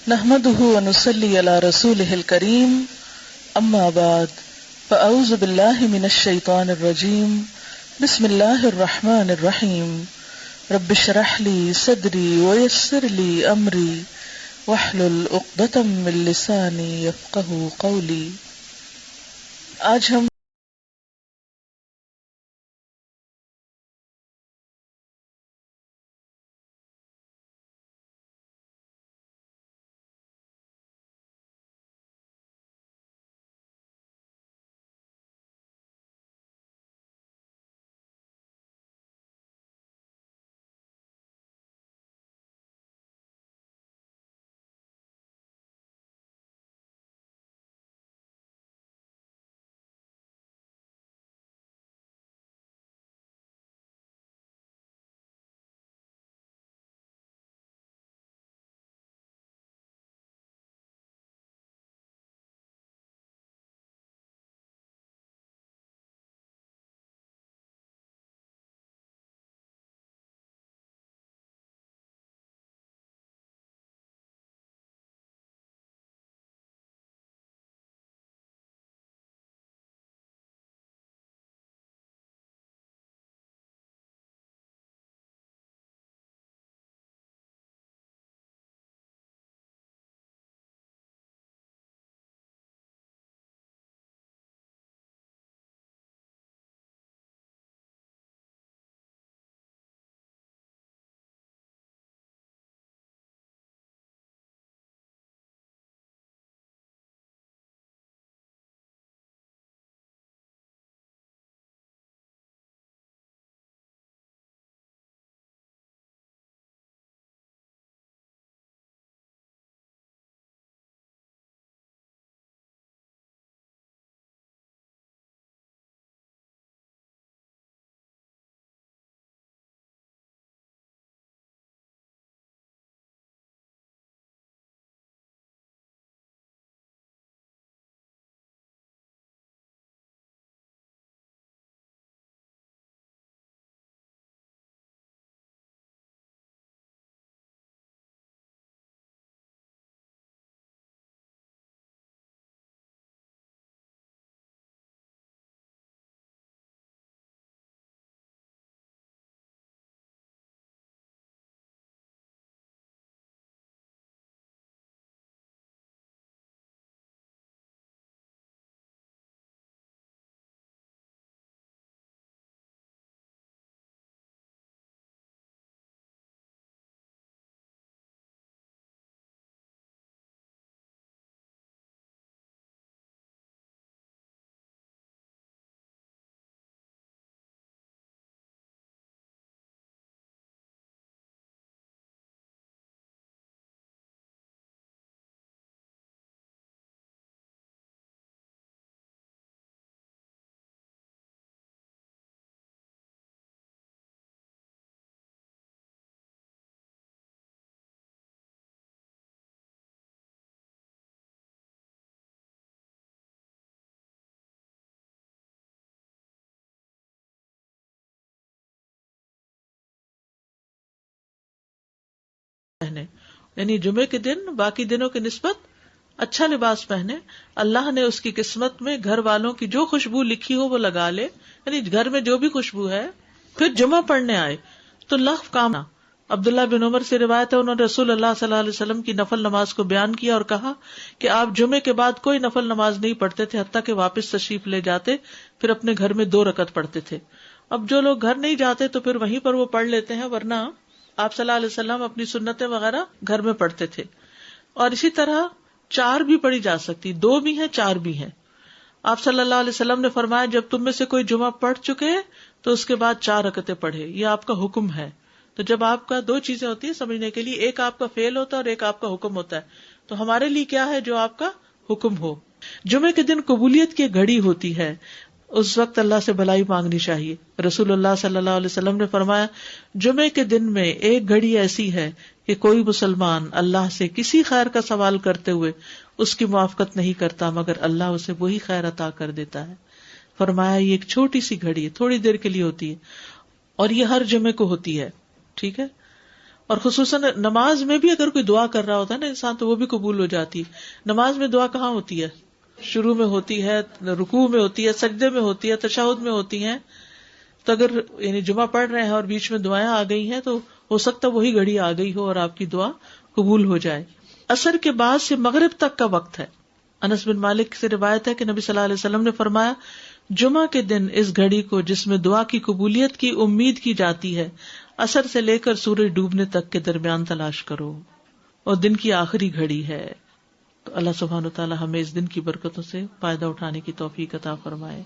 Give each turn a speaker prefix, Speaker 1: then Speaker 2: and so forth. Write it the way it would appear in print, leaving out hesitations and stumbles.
Speaker 1: نحمده ونصلي على رسوله الكريم اما بعد فاعوذ بالله من الشيطان الرجيم بسم الله الرحمن الرحيم رب اشرح لي صدري ويسر لي امري واحلل عقدة من لساني يفقهوا قولي. آج ہم
Speaker 2: پہنے، یعنی جمعے کے دن باقی دنوں کی نسبت اچھا لباس پہنے. اللہ نے اس کی قسمت میں گھر والوں کی جو خوشبو لکھی ہو وہ لگا لے، یعنی گھر میں جو بھی خوشبو ہے. پھر جمعہ پڑھنے آئے تو لغو کام نہ. عبداللہ بن عمر سے روایت ہے، انہوں نے رسول اللہ صلی اللہ علیہ وسلم کی نفل نماز کو بیان کیا اور کہا کہ آپ جمعے کے بعد کوئی نفل نماز نہیں پڑھتے تھے حتیٰ کہ واپس تشریف لے جاتے، پھر اپنے گھر میں 2 رکعت پڑھتے تھے. اب جو لوگ گھر نہیں جاتے تو پھر وہیں پر وہ پڑھ لیتے ہیں، ورنہ آپ صلی اللہ علیہ وسلم اپنی سنتیں وغیرہ گھر میں پڑھتے تھے. اور اسی طرح 4 بھی پڑھی جا سکتی، 2 بھی ہیں 4 بھی ہیں. آپ صلی اللہ علیہ وسلم نے فرمایا جب تم میں سے کوئی جمعہ پڑھ چکے تو اس کے بعد 4 رکعتیں پڑھے، یہ آپ کا حکم ہے. تو جب آپ کا 2 چیزیں ہوتی ہیں سمجھنے کے لیے، ایک آپ کا فعل ہوتا ہے اور ایک آپ کا حکم ہوتا ہے. تو ہمارے لیے کیا ہے؟ جو آپ کا حکم ہو. جمعے کے دن قبولیت کی گھڑی ہوتی ہے، اس وقت اللہ سے بھلائی مانگنی چاہیے. رسول اللہ صلی اللہ علیہ وسلم نے فرمایا جمعے کے دن میں ایک گھڑی ایسی ہے کہ کوئی مسلمان اللہ سے کسی خیر کا سوال کرتے ہوئے اس کی موافقت نہیں کرتا مگر اللہ اسے وہی خیر عطا کر دیتا ہے. فرمایا یہ ایک چھوٹی سی گھڑی ہے، تھوڑی دیر کے لیے ہوتی ہے اور یہ ہر جمعے کو ہوتی ہے. ٹھیک ہے. اور خصوصاً نماز میں بھی اگر کوئی دعا کر رہا ہوتا ہے نا انسان تو وہ بھی قبول ہو جاتی. نماز میں دعا کہاں ہوتی ہے؟ شروع میں ہوتی ہے، رکوع میں ہوتی ہے، سجدے میں ہوتی ہے، تشہد میں ہوتی ہیں. تو اگر یعنی جمعہ پڑھ رہے ہیں اور بیچ میں دعائیں آ گئی ہیں تو ہو سکتا ہے وہی گھڑی آ گئی ہو اور آپ کی دعا قبول ہو جائے. عصر کے بعد سے مغرب تک کا وقت ہے. انس بن مالک سے روایت ہے کہ نبی صلی اللہ علیہ وسلم نے فرمایا، جمعہ کے دن اس گھڑی کو جس میں دعا کی قبولیت کی امید کی جاتی ہے، عصر سے لے کر سورج ڈوبنے تک کے درمیان تلاش کرو، اور دن کی آخری گھڑی ہے. تو اللہ سبحانہ و تعالی ہمیں اس دن کی برکتوں سے فائدہ اٹھانے کی توفیق عطا فرمائے.